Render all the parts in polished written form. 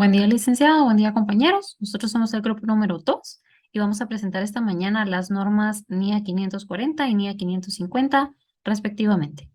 Buen día, licenciado. Buen día, compañeros. Nosotros somos el grupo número 2 y vamos a presentar esta mañana las normas NIA 540 y NIA 550, respectivamente.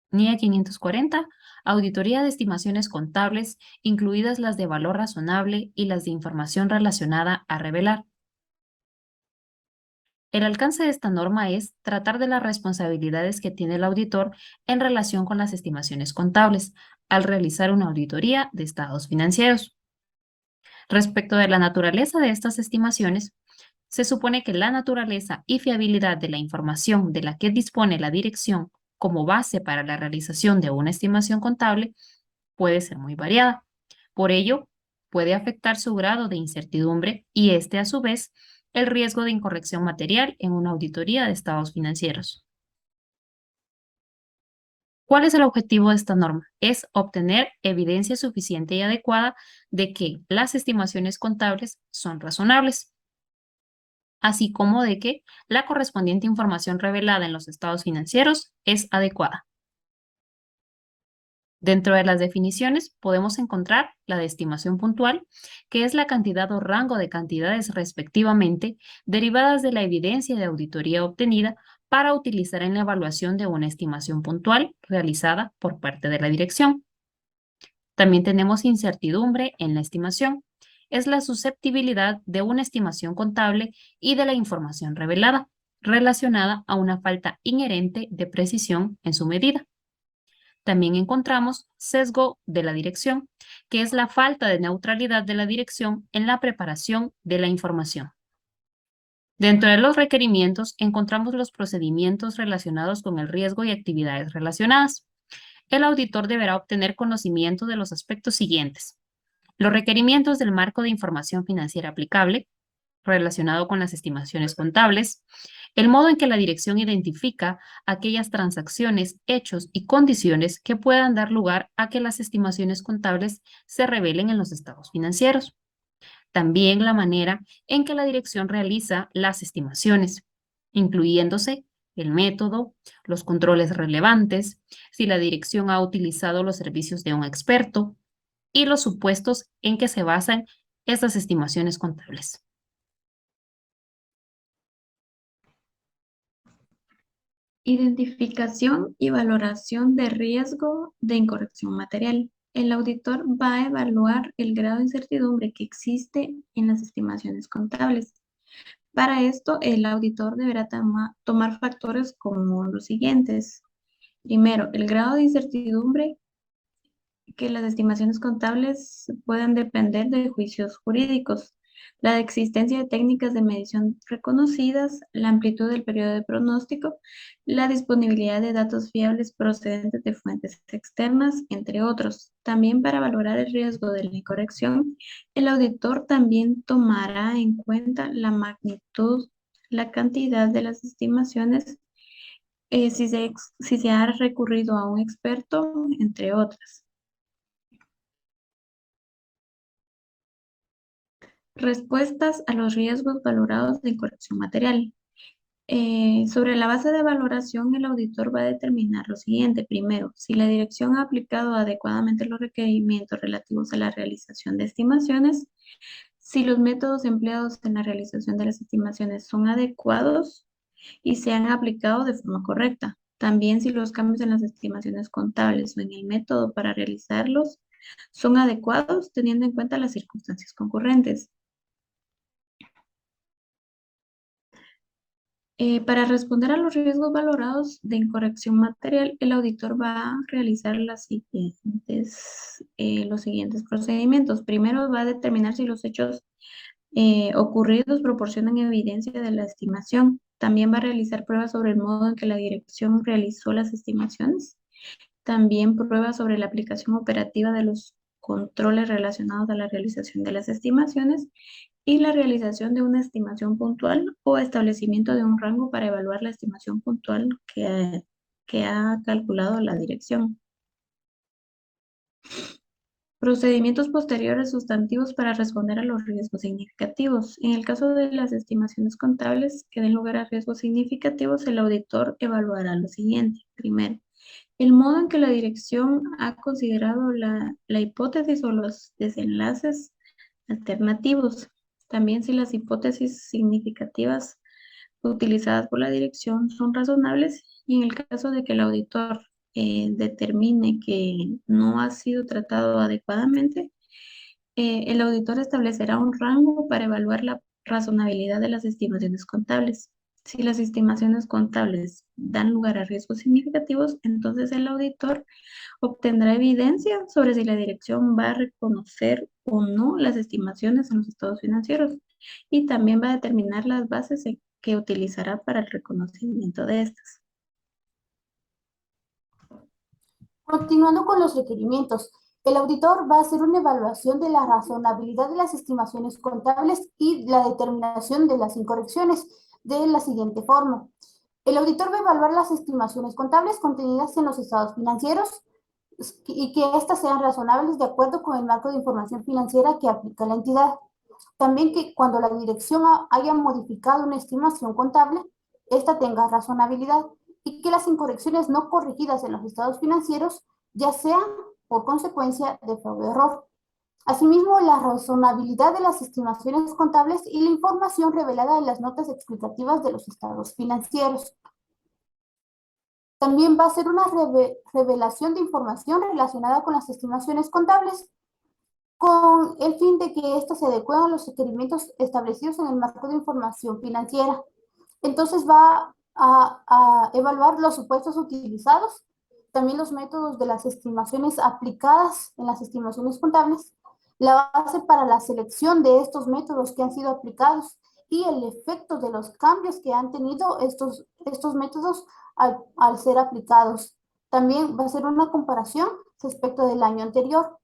NIA 540, auditoría de estimaciones contables, incluidas las de valor razonable y las de información relacionada a revelar. El alcance de esta norma es tratar de las responsabilidades que tiene el auditor en relación con las estimaciones contables al realizar una auditoría de estados financieros. Respecto de la naturaleza de estas estimaciones, se supone que la naturaleza y fiabilidad de la información de la que dispone la dirección como base para la realización de una estimación contable puede ser muy variada. Por ello, puede afectar su grado de incertidumbre y este, a su vez, el riesgo de incorrección material en una auditoría de estados financieros. ¿Cuál es el objetivo de esta norma? Es obtener evidencia suficiente y adecuada de que las estimaciones contables son razonables, así como de que la correspondiente información revelada en los estados financieros es adecuada. Dentro de las definiciones podemos encontrar la de estimación puntual, que es la cantidad o rango de cantidades respectivamente derivadas de la evidencia de auditoría obtenida para utilizar en la evaluación de una estimación puntual realizada por parte de la dirección. También tenemos incertidumbre en la estimación. Es la susceptibilidad de una estimación contable y de la información revelada, relacionada a una falta inherente de precisión en su medida. También encontramos sesgo de la dirección, que es la falta de neutralidad de la dirección en la preparación de la información. Dentro de los requerimientos encontramos los procedimientos relacionados con el riesgo y actividades relacionadas. El auditor deberá obtener conocimiento de los aspectos siguientes: los requerimientos del marco de información financiera aplicable, relacionado con las estimaciones contables, el modo en que la dirección identifica aquellas transacciones, hechos y condiciones que puedan dar lugar a que las estimaciones contables se revelen en los estados financieros. También la manera en que la dirección realiza las estimaciones, incluyéndose el método, los controles relevantes, si la dirección ha utilizado los servicios de un experto y los supuestos en que se basan estas estimaciones contables. Identificación y valoración de riesgo de incorrección material. El auditor va a evaluar el grado de incertidumbre que existe en las estimaciones contables. Para esto, el auditor deberá tomar factores como los siguientes. Primero, el grado de incertidumbre que las estimaciones contables puedan depender de juicios jurídicos, la existencia de técnicas de medición reconocidas, la amplitud del periodo de pronóstico, la disponibilidad de datos fiables procedentes de fuentes externas, entre otros. También para valorar el riesgo de la incorrección, el auditor también tomará en cuenta la magnitud, la cantidad de las estimaciones, si se ha recurrido a un experto, entre otras. Respuestas a los riesgos valorados de incorrección material. Sobre la base de valoración, el auditor va a determinar lo siguiente. Primero, si la dirección ha aplicado adecuadamente los requerimientos relativos a la realización de estimaciones, si los métodos empleados en la realización de las estimaciones son adecuados y se han aplicado de forma correcta. También si los cambios en las estimaciones contables o en el método para realizarlos son adecuados teniendo en cuenta las circunstancias concurrentes. Para responder a los riesgos valorados de incorrección material, el auditor va a realizar los siguientes procedimientos. Primero, va a determinar si los hechos ocurridos proporcionan evidencia de la estimación. También va a realizar pruebas sobre el modo en que la dirección realizó las estimaciones. También pruebas sobre la aplicación operativa de los controles relacionados a la realización de las estimaciones y la realización de una estimación puntual o establecimiento de un rango para evaluar la estimación puntual que ha calculado la dirección. Procedimientos posteriores sustantivos para responder a los riesgos significativos. En el caso de las estimaciones contables que den lugar a riesgos significativos, el auditor evaluará lo siguiente. Primero, El modo en que la dirección ha considerado la hipótesis o los desenlaces alternativos. También si las hipótesis significativas utilizadas por la dirección son razonables y en el caso de que el auditor determine que no ha sido tratado adecuadamente, el auditor establecerá un rango para evaluar la razonabilidad de las estimaciones contables. Si las estimaciones contables dan lugar a riesgos significativos, entonces el auditor obtendrá evidencia sobre si la dirección va a reconocer o no las estimaciones en los estados financieros y también va a determinar las bases que utilizará para el reconocimiento de estas. Continuando con los requerimientos, el auditor va a hacer una evaluación de la razonabilidad de las estimaciones contables y la determinación de las incorrecciones de la siguiente forma. El auditor va a evaluar las estimaciones contables contenidas en los estados financieros y que éstas sean razonables de acuerdo con el marco de información financiera que aplica la entidad. También que cuando la dirección haya modificado una estimación contable, esta tenga razonabilidad y que las incorrecciones no corregidas en los estados financieros ya sean por consecuencia de fraude o error. Asimismo, la razonabilidad de las estimaciones contables y la información revelada en las notas explicativas de los estados financieros. También va a ser una revelación de información relacionada con las estimaciones contables, con el fin de que éstas se adecuen a los requerimientos establecidos en el marco de información financiera. Entonces va a evaluar los supuestos utilizados, también los métodos de las estimaciones aplicadas en las estimaciones contables, la base para la selección de estos métodos que han sido aplicados y el efecto de los cambios que han tenido estos métodos al ser aplicados. También va a ser una comparación respecto del año anterior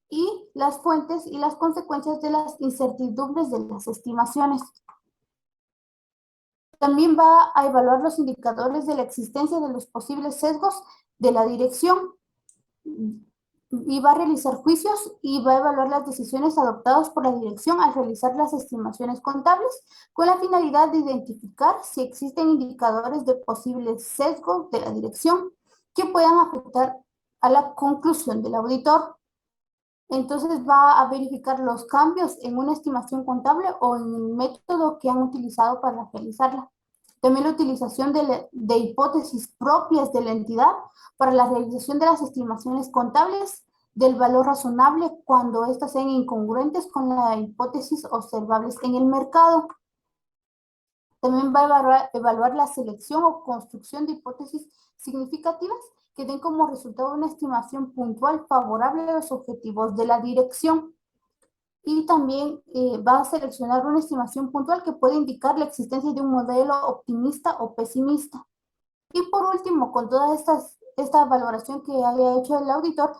y las fuentes y las consecuencias de las incertidumbres de las estimaciones. También va a evaluar los indicadores de la existencia de los posibles sesgos de la dirección y va a realizar juicios y va a evaluar las decisiones adoptadas por la dirección al realizar las estimaciones contables con la finalidad de identificar si existen indicadores de posibles sesgos de la dirección que puedan afectar a la conclusión del auditor. Entonces va a verificar los cambios en una estimación contable o en el método que han utilizado para realizarla. También la utilización de hipótesis propias de la entidad para la realización de las estimaciones contables del valor razonable cuando éstas sean incongruentes con la hipótesis observables en el mercado. También va a evaluar la selección o construcción de hipótesis significativas que den como resultado una estimación puntual favorable a los objetivos de la dirección. Y también va a seleccionar una estimación puntual que puede indicar la existencia de un modelo optimista o pesimista. Y por último, con toda esta valoración que haya hecho el auditor,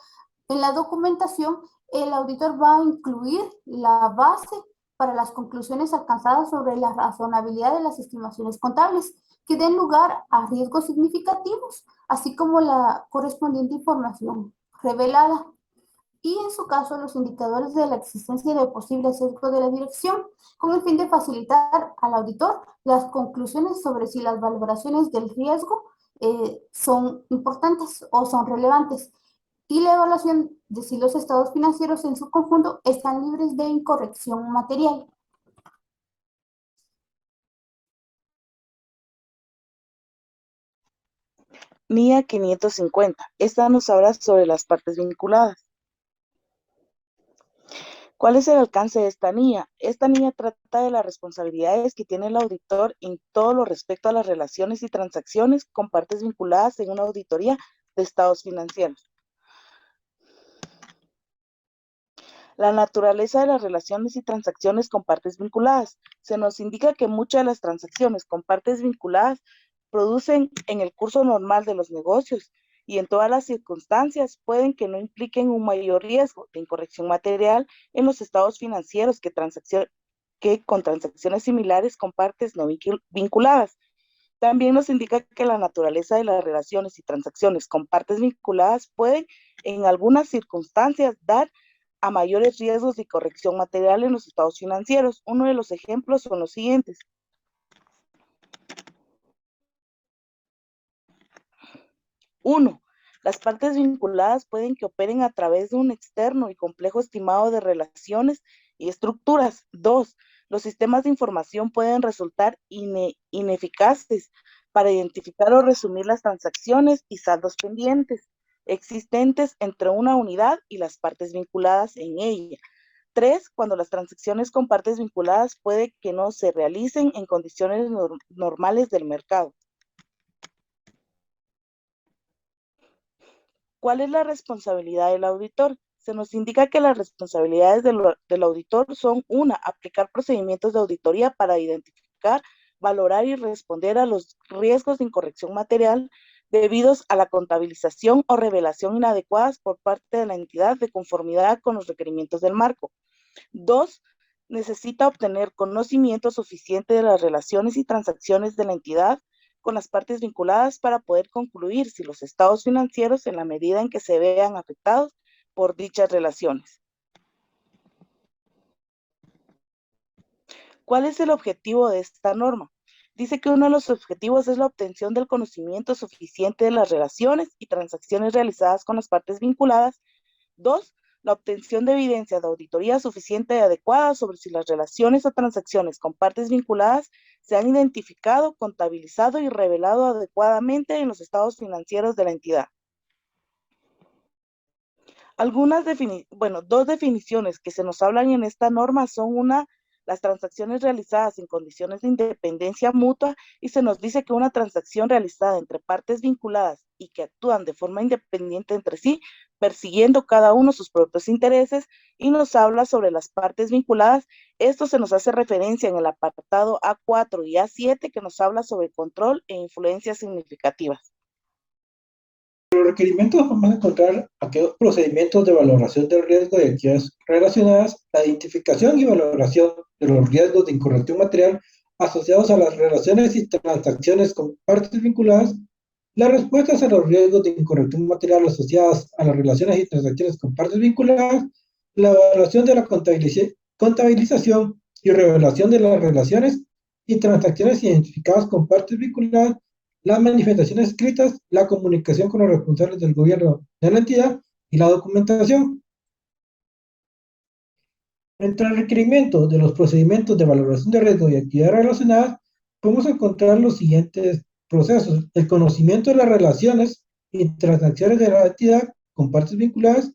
en la documentación, el auditor va a incluir la base para las conclusiones alcanzadas sobre la razonabilidad de las estimaciones contables, que den lugar a riesgos significativos, así como la correspondiente información revelada. Y en su caso, los indicadores de la existencia de posibles sesgos de la dirección, con el fin de facilitar al auditor las conclusiones sobre si las valoraciones del riesgo son importantes o son relevantes, y la evaluación de si los estados financieros en su conjunto están libres de incorrección material. NIA 550. Esta nos habla sobre las partes vinculadas. ¿Cuál es el alcance de esta NIA? Esta NIA trata de las responsabilidades que tiene el auditor en todo lo respecto a las relaciones y transacciones con partes vinculadas en una auditoría de estados financieros. La naturaleza de las relaciones y transacciones con partes vinculadas. Se nos indica que muchas de las transacciones con partes vinculadas producen en el curso normal de los negocios y en todas las circunstancias pueden que no impliquen un mayor riesgo de incorrección material en los estados financieros que con transacciones similares con partes no vinculadas. También nos indica que la naturaleza de las relaciones y transacciones con partes vinculadas pueden en algunas circunstancias dar a mayores riesgos de corrección material en los estados financieros. Uno de los ejemplos son los siguientes. 1. Las partes vinculadas pueden que operen a través de un externo y complejo estimado de relaciones y estructuras. 2. Los sistemas de información pueden resultar ineficaces para identificar o resumir las transacciones y saldos pendientes existentes entre una unidad y las partes vinculadas en ella. 3. Cuando las transacciones con partes vinculadas puede que no se realicen en condiciones normales del mercado. ¿Cuál es la responsabilidad del auditor? Se nos indica que las responsabilidades del auditor son: 1. Aplicar procedimientos de auditoría para identificar, valorar y responder a los riesgos de incorrección material debidos a la contabilización o revelación inadecuadas por parte de la entidad de conformidad con los requerimientos del marco. 2. Necesita obtener conocimiento suficiente de las relaciones y transacciones de la entidad con las partes vinculadas para poder concluir si los estados financieros en la medida en que se vean afectados por dichas relaciones. ¿Cuál es el objetivo de esta norma? Dice que uno de los objetivos es la obtención del conocimiento suficiente de las relaciones y transacciones realizadas con las partes vinculadas. 2. La obtención de evidencia de auditoría suficiente y adecuada sobre si las relaciones o transacciones con partes vinculadas se han identificado, contabilizado y revelado adecuadamente en los estados financieros de la entidad. Dos definiciones que se nos hablan en esta norma son: una, las transacciones realizadas en condiciones de independencia mutua, y se nos dice que una transacción realizada entre partes vinculadas y que actúan de forma independiente entre sí, persiguiendo cada uno sus propios intereses, y nos habla sobre las partes vinculadas. Esto se nos hace referencia en el apartado A4 y A7, que nos habla sobre control e influencias significativas. Los requerimientos vamos a encontrar aquellos procedimientos de valoración del riesgo de actividades relacionadas, la identificación y valoración de los riesgos de incorrección material asociados a las relaciones y transacciones con partes vinculadas, las respuestas a los riesgos de incorrección material asociadas a las relaciones y transacciones con partes vinculadas, la evaluación de la contabilización y revelación de las relaciones y transacciones identificadas con partes vinculadas, las manifestaciones escritas, la comunicación con los responsables del gobierno de la entidad y la documentación. Entre el requerimiento de los procedimientos de valoración de riesgo y actividades relacionadas, podemos encontrar los siguientes procesos: el conocimiento de las relaciones y transacciones de la entidad con partes vinculadas,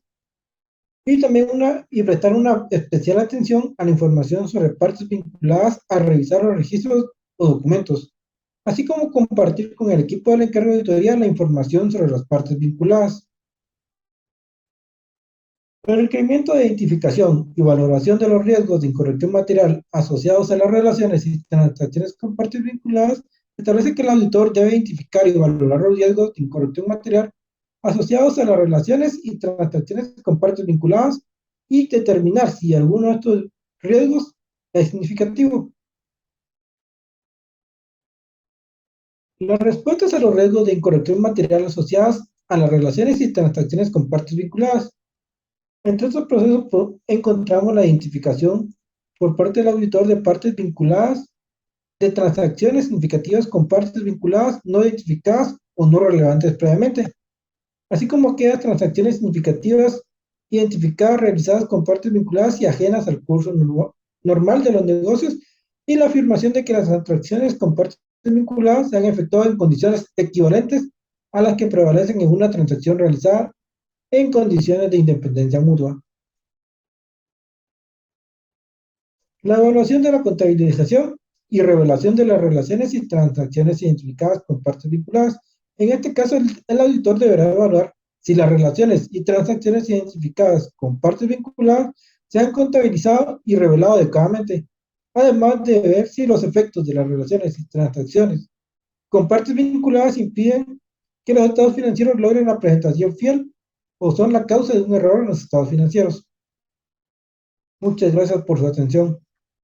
y también prestar una especial atención a la información sobre partes vinculadas al revisar los registros o documentos, así como compartir con el equipo del encargo de auditoría la información sobre las partes vinculadas. El requerimiento de identificación y valoración de los riesgos de incorrección material asociados a las relaciones y transacciones con partes vinculadas establece que el auditor debe identificar y valorar los riesgos de incorrección material asociados a las relaciones y transacciones con partes vinculadas y determinar si alguno de estos riesgos es significativo. Las respuestas a los riesgos de incorrección material asociadas a las relaciones y transacciones con partes vinculadas. Entre estos procesos encontramos la identificación por parte del auditor de partes vinculadas, de transacciones significativas con partes vinculadas no identificadas o no relevantes previamente, así como aquellas transacciones significativas identificadas realizadas con partes vinculadas y ajenas al curso normal de los negocios, y la afirmación de que las transacciones con partes vinculadas se han efectuado en condiciones equivalentes a las que prevalecen en una transacción realizada en condiciones de independencia mutua. La evaluación de la contabilización y revelación de las relaciones y transacciones identificadas con partes vinculadas. En este caso, el auditor deberá evaluar si las relaciones y transacciones identificadas con partes vinculadas se han contabilizado y revelado adecuadamente, además de ver si los efectos de las relaciones y transacciones con partes vinculadas impiden que los estados financieros logren la presentación fiel o son la causa de un error en los estados financieros. Muchas gracias por su atención.